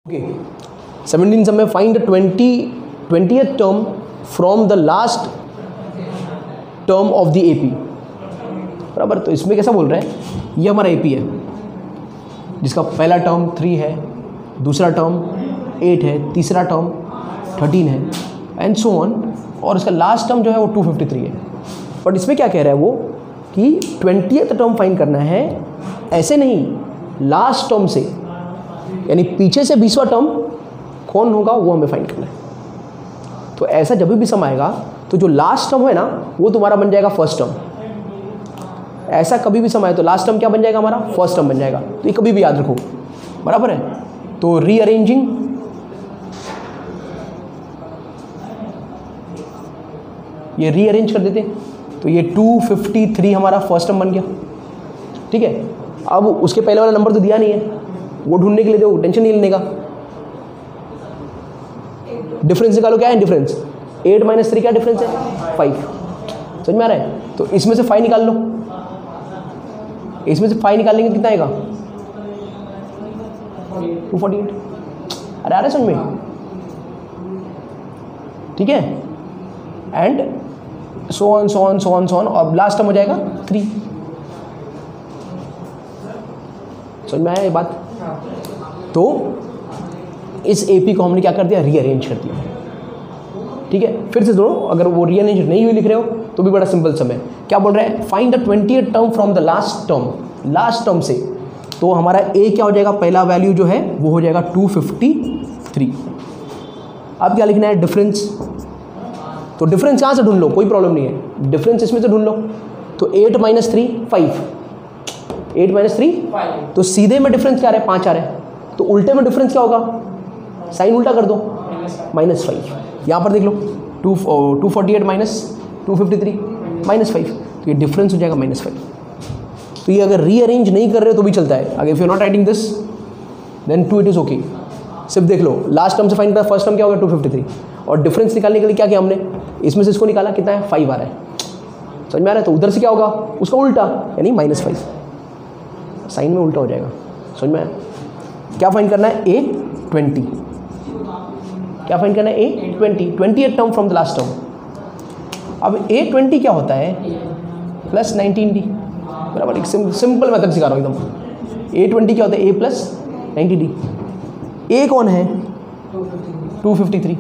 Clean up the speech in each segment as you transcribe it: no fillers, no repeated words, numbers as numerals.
Okay, 17 में find the 20th term from the last term of the AP। बराबर। तो इसमें कैसा बोल रहा है, ये हमारा AP है जिसका पहला टर्म 3 है, दूसरा टर्म 8 है, तीसरा टर्म 13 है एंड सो ऑन, और इसका लास्ट टर्म जो है वो 253 है। बट इसमें क्या कह रहा है वो कि 20th टर्म फाइंड करना है, ऐसे नहीं, लास्ट टर्म से, यानी पीछे से 20वां टर्म कौन होगा वो हमें फाइंड करना है। तो ऐसा जब भी सम आएगा तो जो लास्ट टर्म है ना वो तुम्हारा बन जाएगा फर्स्ट टर्म। ऐसा कभी भी सम आए तो लास्ट टर्म क्या बन जाएगा हमारा, फर्स्ट टर्म बन जाएगा। तो ये कभी भी याद रखो, बराबर है। तो रीअरेंजिंग, ये रीअरेंज कर देते, तो ये 253 हमारा फर्स्ट टर्म बन गया। ठीक है, अब उसके पहले वाला नंबर तो दिया नहीं है, वो ढूंढने के लिए दो, टेंशन नहीं लेने का। डिफरेंस निकालो, क्या है डिफरेंस, 8 - 3 क्या डिफरेंस है, 5। समझ में आ रहा है। तो इसमें से 5 निकाल लो, इसमें से 5 निकालेंगे कितना आएगा, 248। अरे आ रहा है समझ में, ठीक है। And so on so on so on so on, और लास्ट टर्म हो जाएगा 3। समझ में आया ये बात। तो इस एपी को हमने क्या कर दिया, रीअरेंज कर दिया। ठीक है, फिर से दोनों, अगर वो रीअरेंज नहीं हुई लिख रहे हो तो भी बड़ा सिंपल सम है। क्या बोल रहा है, find the 20th term from the last term, last term से। तो हमारा ए क्या हो जाएगा, पहला वैल्यू जो है वो हो जाएगा 253। अब क्या लिखना है, डिफरेंस। तो डिफरेंस कहाँ से ढूंढ लो, कोई प्रॉब्लम नहीं है, डिफरेंस इसमें से ढूंढ लो। तो 8 - 3 5, 8 - 3 5। तो सीधे में डिफरेंस क्या आ रहा है, 5 आ रहा है। तो उल्टे में डिफरेंस क्या होगा, साइन उल्टा कर दो, -5। यहाँ पर देख लो, 248 - 253 -5, तो ये डिफरेंस हो जाएगा -5। तो ये अगर रीअरेंज नहीं कर रहे हो तो भी चलता है। अगर if you not writing this then to it is okay. सिर्फ देख लो, लास्ट टर्म से फाइंड करना, फर्स्ट टर्म क्या होगा 253, और डिफरेंस निकालने के लिए क्या किया हमने, इसमें से इसको निकाला, कितना है 5 आ रहा है। समझ में आ रहा है। तो उधर से क्या होगा, उसका उल्टा, यानी -5, साइन में उल्टा हो जाएगा। समझ में आया। क्या फाइंड करना है, A20। क्या फाइंड करना है, A20, 20th term from the last term. अब A20 क्या होता है, प्लस 19D। बराबर, एक सिंपल मेथड सिखा रहा हूँ एकदम। A20 क्या होता है, A प्लस 90D। A कौन है, 253।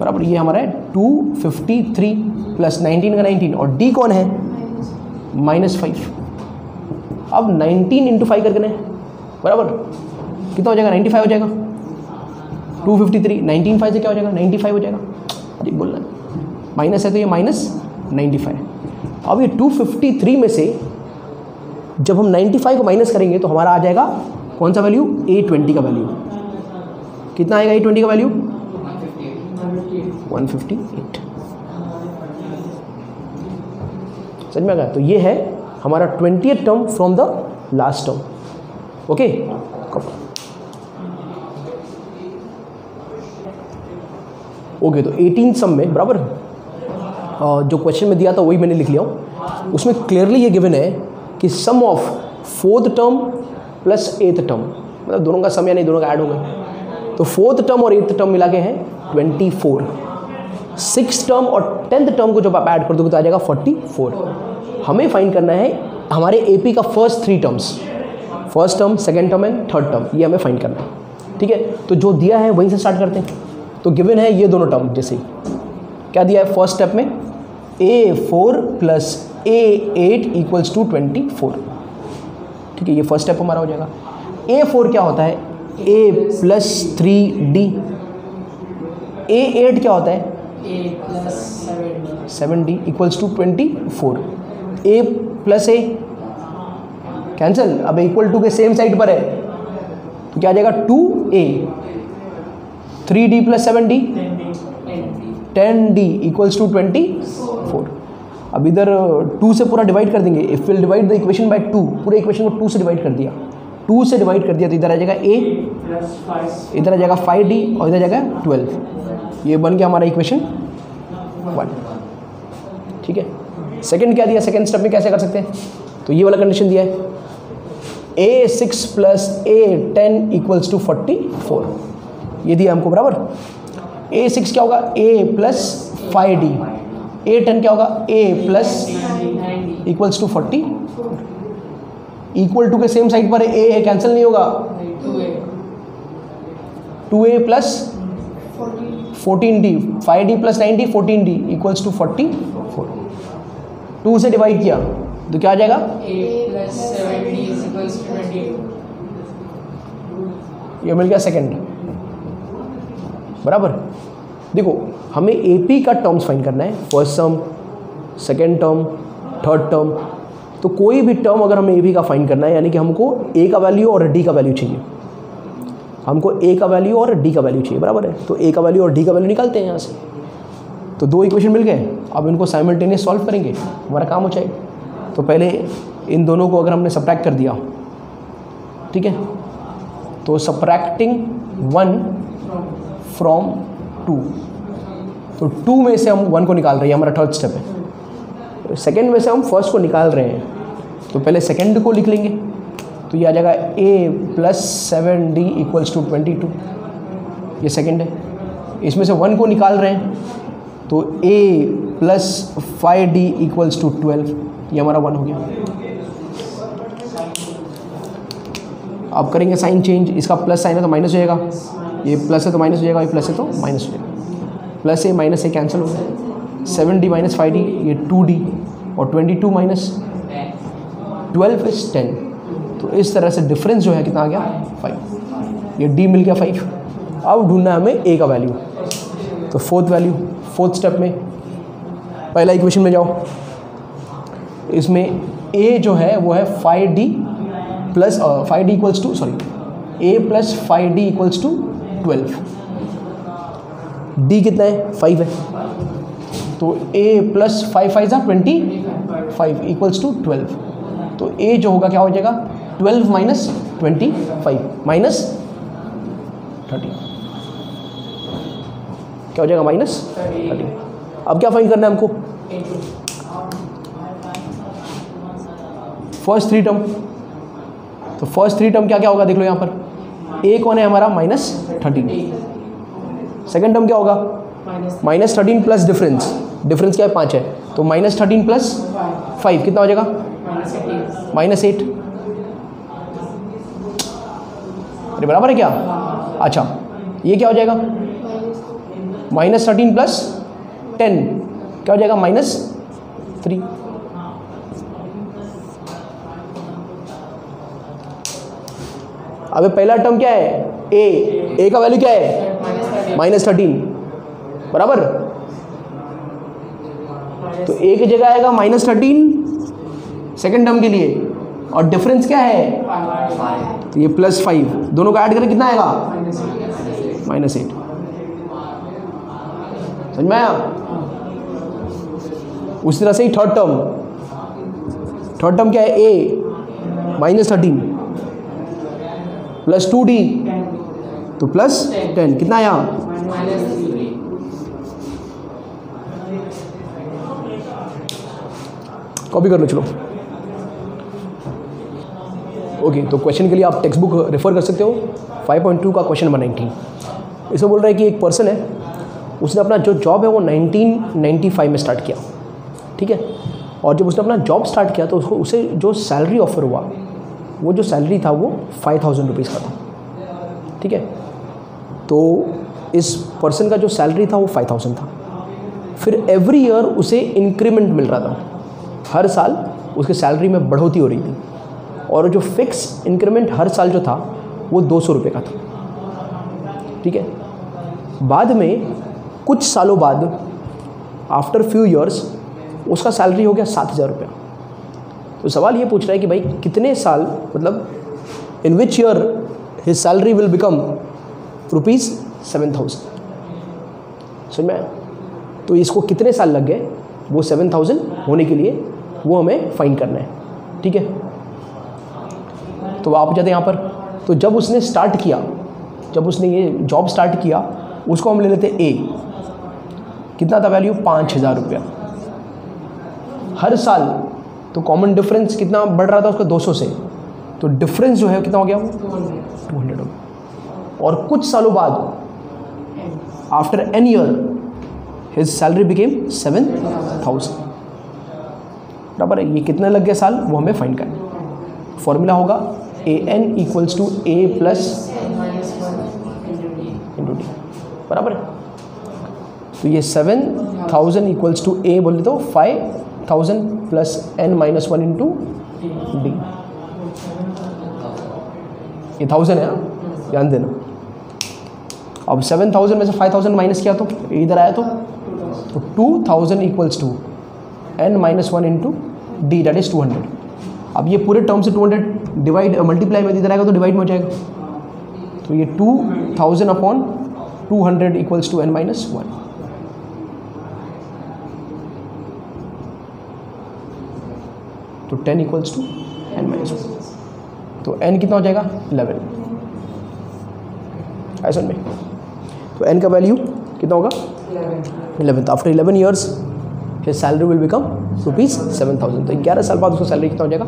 बराबर, ये हमारा है 253 प्लस 19 का 19, और D कौन है, -5। अब 19 × 5 करके है, बराबर कितना हो जाएगा, 95 हो जाएगा। 253 19 5 से क्या हो जाएगा, 95 हो जाएगा। अरे बोलना, माइनस है तो ये -95। अब ये 253 में से जब हम 95 को माइनस करेंगे तो हमारा आ जाएगा कौन सा वैल्यू, A20 का वैल्यू। कितना आएगा A20 का वैल्यू, 158। समझ में आ गया। तो ये है हमारा 20th term from the last term. Okay, okay. तो 18 सम में, बराबर, जो क्वेश्चन में दिया था वही मैंने लिख लिया हूँ। उसमें क्लियरली ये गिवन है कि sum of 4th term plus 8th term, मतलब दोनों का सम या नहीं, दोनों का ऐड हो गए। तो 4th टर्म और 8th टर्म मिला के हैं 24। 6th टर्म और 10th टर्म को जब आप ऐड कर दोगे तो आ जाएगा 44। हमें फाइंड करना है हमारे एपी का first 3 terms, first term, second term and third term, ये हमें फाइंड करना है। ठीक है, तो जो दिया है वहीं से स्टार्ट करते हैं। तो गिवन है ये दोनों टर्म, जैसे क्या दिया है फर्स्ट स्टेप में, A4 प्लस A8 = 24। ठीक है, ये फर्स्ट स्टेप हमारा हो जाएगा। A4 क्या होता है, A प्लस 3D। A8 क्या होता है, A plus 7D = 24। A plus A cancel, अब =2 के सेम साइड पर है तो क्या आ जाएगा 2A। 3D plus 7D 10D = 24। अब इधर 2 से पूरा डिवाइड कर देंगे। If will divide the equation by 2, पूरे इक्वेशन को 2 से डिवाइड कर दिया, 2 से डिवाइड कर दिया तो इधर आ जाएगा A, इधर आ जाएगा 5D और इधर आ जाएगा 12। ये बन गया हमारा इक्वेशन 1। ठीक है, सेकंड क्या दिया, सेकंड स्टेप में कैसे कर सकते हैं, तो ये वाला कंडीशन दिया है, A6 plus A10 equals to 44, ये दिया हमको बराबर। A6 क्या होगा, A प्लस 5D, A10 क्या होगा, A plus equals to 40, equal to के सेम साइड पर A है, कैंसिल नहीं होगा, 2A plus 14D, 5D plus 9D 14D equals to 44, 2 से डिवाइड किया तो क्या आ जाएगा, ये मिल गया सेकेंड, बराबर। देखो हमें एपी का टर्म्स फाइंड करना है, first term, second term, third term. तो कोई भी टर्म अगर हमें एपी का फाइंड करना है, यानी कि हमको ए का वैल्यू और डी का वैल्यू चाहिए, हमको ए का वैल्यू और डी का वैल्यू चाहिए, बराबर है। तो ए का वैल्यू और डी का वैल्यू निकालते हैं यहाँ से। तो 2 इक्वेशन मिल गए, अब इनको साइमल्टेनियस सॉल्व करेंगे, हमारा काम हो जाएगा। तो पहले इन दोनों को अगर हमने सब्ट्रैक्ट कर दिया, ठीक है, तो सब्ट्रैक्टिंग 1 फ्रॉम 2, तो 2 में से हम 1 को निकाल रहे हैं, हमारा थर्ड स्टेप है। सेकेंड में से हम फर्स्ट को निकाल रहे हैं, तो पहले सेकेंड को लिख लेंगे, तो ये आ जाएगा A plus 7D equals to 22, ये सेकेंड है। इसमें से 1 को निकाल रहे हैं, तो A plus 5D equals to 12, ये हमारा 1 हो गया। अब करेंगे साइन चेंज, इसका प्लस साइन है तो माइनस हो जाएगा, ये प्लस है तो माइनस हो जाएगा, ये प्लस है तो माइनस हो जाएगा, प्लस ए माइनस ए कैंसिल हो गया, 7D माइनस 5D ये 2D, और 22 माइनस 12 इज 10। तो इस तरह से डिफरेंस जो है कितना आ गया, 5, ये D मिल गया 5। अब ढूंढना है हमें A का वैल्यू, तो फोर्थ वैल्यू, फोर्थ स्टेप में पहला इक्वेशन में जाओ, इसमें A जो है वो है 5D plus 5D equals to, sorry, A plus 5D equals to 12, D कितना है, 5 है, तो A प्लस 5 5 25 इक्वल्स टू 12, तो A जो होगा क्या हो जाएगा, 12 माइनस 25 माइनस 30, क्या हो जाएगा, माइनस 30। अब क्या फाइंड करना है हमको, फर्स्ट 3 टर्म, तो फर्स्ट 3 टर्म क्या क्या होगा देख लो यहाँ पर, A कौन है हमारा, माइनस 13, सेकेंड टर्म क्या होगा, माइनस 13 प्लस डिफरेंस, डिफरेंस क्या है 5 है, तो माइनस 13 प्लस 5 कितना हो जाएगा, माइनस 8, अरे बराबर है क्या, अच्छा ये क्या हो जाएगा, माइनस 13 प्लस 10 क्या हो जाएगा, माइनस 3। अबे पहला टर्म क्या है, A का वैल्यू क्या है, माइनस 13, बराबर। तो A की जगह आएगा माइनस 13 सेकेंड टर्म के लिए, और डिफरेंस क्या है, तो ये प्लस 5, दोनों का ऐड करके कितना आएगा, माइनस 8। समझ में आया। उसी तरह से ही थर्ड टर्म क्या है, A माइनस 13 प्लस 2D, तो प्लस 10 कितना आया, कॉपी कर लो चलो। ओके, तो क्वेश्चन के लिए आप टेक्स्ट बुक रेफर कर सकते हो, 5.2 का क्वेश्चन नंबर 19। इसमें बोल रहा है कि एक पर्सन है, उसने अपना जो जॉब है वो 1995 में स्टार्ट किया, ठीक है, और जब उसने अपना जॉब स्टार्ट किया तो उसे जो सैलरी ऑफर हुआ, वो जो सैलरी था वो 5000 रुपीज़ का था, ठीक है। तो इस पर्सन का जो सैलरी था वो 5000 था। फिर एवरी ईयर उसे इंक्रीमेंट मिल रहा था, हर साल उसके सैलरी में बढ़ोतरी हो रही थी, और जो फिक्स इंक्रीमेंट हर साल जो था वो 200 रुपये का था, ठीक है। बाद में कुछ सालों बाद, आफ्टर फ्यू ईयर्स, उसका सैलरी हो गया 7000 रुपये। तो सवाल ये पूछ रहा है कि भाई कितने साल, मतलब in which year his salary will become ₹7000। समझ में आया। तो इसको कितने साल लग गए वो 7000 होने के लिए, वो हमें फाइंड करना है, ठीक है। तो आप जाते हैं यहाँ पर, तो जब उसने स्टार्ट किया, जब उसने ये जॉब स्टार्ट किया, उसको हम ले लेते A, कितना था वैल्यू, 5000 रुपया हर साल। तो कॉमन डिफरेंस कितना बढ़ रहा था उसका, 200 से, तो डिफरेंस जो है कितना हो गया वो 200 हो गया। और कुछ सालों बाद after N year his salary became 7,000। बराबर है, ये कितने लग गए साल वो हमें फाइंड करना है। फॉर्मूला होगा AN equals to A plus into D. बराबर है, तो ये 7,000 इक्वल्स टू A बोले तो 5,000 प्लस N-1 इंटू डी। ये 1000 है, ध्यान देना। अब 7,000 में से 5,000 माइनस किया तो इधर आया तो 2,000 equals to N-1 into D, that is 200। अब ये पूरे टर्म से 200 डिवाइड मल्टीप्लाई में इधर आएगा तो डिवाइड में हो जाएगा, तो ये 2,000 अपॉन 200 इक्वल्स टू N-1। तो 10 इक्वल्स टू N-1, तो N कितना हो जाएगा 11। ऐसा में तो N का वैल्यू कितना होगा 11। तो after 11 years his salary will become ₹7,000। तो 11 साल बाद उसका सैलरी कितना हो जाएगा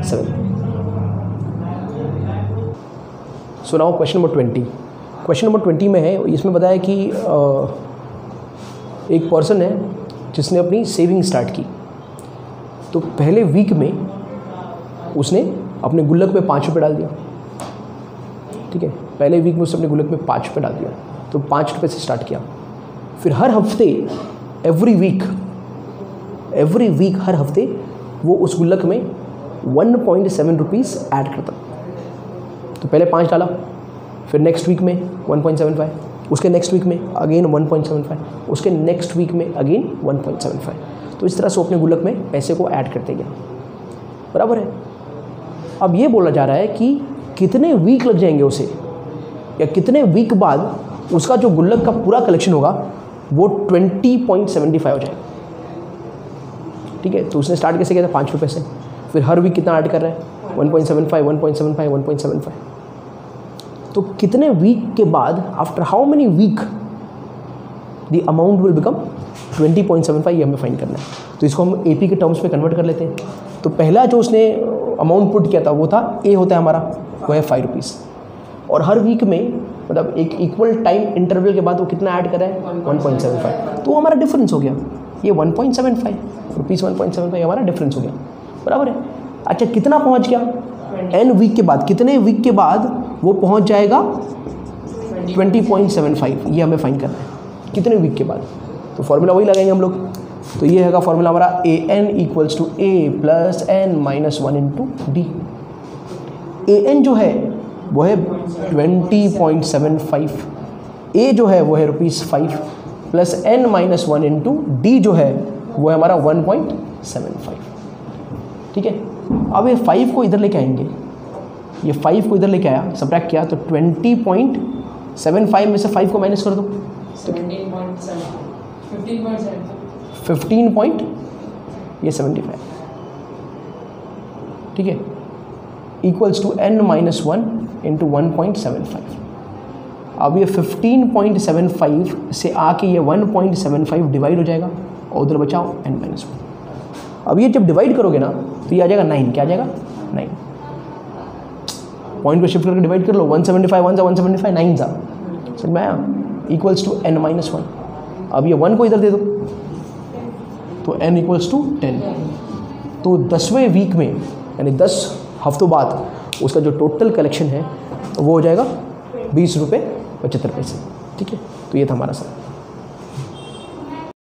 7। So now question number 20। Question number 20 में है, इसमें बताया कि एक पर्सन है जिसने अपनी सेविंग स्टार्ट की। तो पहले वीक में उसने अपने गुल्लक में 5 रुपये डाल दिया। ठीक है, पहले वीक में उसने अपने गुल्लक में 5 रुपये डाल दिया, तो 5 रुपये से स्टार्ट किया। फिर हर हफ्ते एवरी वीक हर हफ्ते वो उस गुल्लक में 1.7 रुपीज़ ऐड करता। तो पहले 5 डाला, फिर नेक्स्ट वीक में 1.75, उसके नेक्स्ट वीक में अगेन 1.75, उसके नेक्स्ट वीक में अगेन 1.75। तो इस तरह से अपने गुल्लक में पैसे को ऐड करते गया। बराबर है। अब ये बोला जा रहा है कि कितने वीक लग जाएंगे उसे, या कितने वीक बाद उसका जो गुल्लक का पूरा कलेक्शन होगा वो 20.75 हो जाएगा। ठीक है, तो उसने स्टार्ट कैसे किया था 5 रुपये से, फिर हर वीक कितना ऐड कर रहा है 1.75, 1.75, 1.75। तो कितने वीक के बाद, after how many week the amount will become 20.75, ये हमें फाइंड करना है। तो इसको हम AP के टर्म्स में कन्वर्ट कर लेते हैं। तो पहला जो उसने अमाउंट पुट किया था वो था A होता है हमारा, वो है 5 रुपीज़। और हर वीक में मतलब एक इक्वल टाइम इंटरवल के बाद वो कितना ऐड कर रहा है 1.75। तो वो हमारा डिफरेंस हो गया, ये 1.75 रुपीज़ 1.75 हमारा डिफरेंस हो गया। बराबर है। अच्छा, कितना पहुंच गया N वीक के बाद, कितने वीक के बाद वो पहुंच जाएगा 20.75, ये हमें फाइंड करना है कितने वीक के बाद। तो फॉर्मूला वही लगाएंगे हम लोग। तो ये है फॉर्मूला हमारा AN equals to A plus N-1 into D. AN जो है वो है 20.75, A जो है वो है ₹5 प्लस N-1 इंटू डी जो है वो है हमारा 1.75। ठीक है, अब ये 5 को इधर लेके आएंगे, ये 5 को इधर लेके आया, सब्ट्रैक्ट किया, तो 20.75 में से 5 को माइनस कर दो, 15.75। ठीक है, इक्वल्स टू N-1 इंटू 1.75। अब ये 15.75 से आके ये 1.75 डिवाइड हो जाएगा और उधर बचाओ N-1। अब ये जब डिवाइड करोगे ना तो ये आ जाएगा 9। क्या आ जाएगा 9। पॉइंट को शिफ्ट करके डिवाइड कर लो, 175 1 175 9 समझ में आया, इक्वल्स टू N-1। अब ये 1 को इधर दे दो तो N इक्वल्स टू 10। तो 10वें वीक में यानी 10 हफ्तों बाद उसका जो टोटल कलेक्शन है वो हो जाएगा 20 रुपये 75 पैसे। ठीक है, तो ये था हमारा सवाल।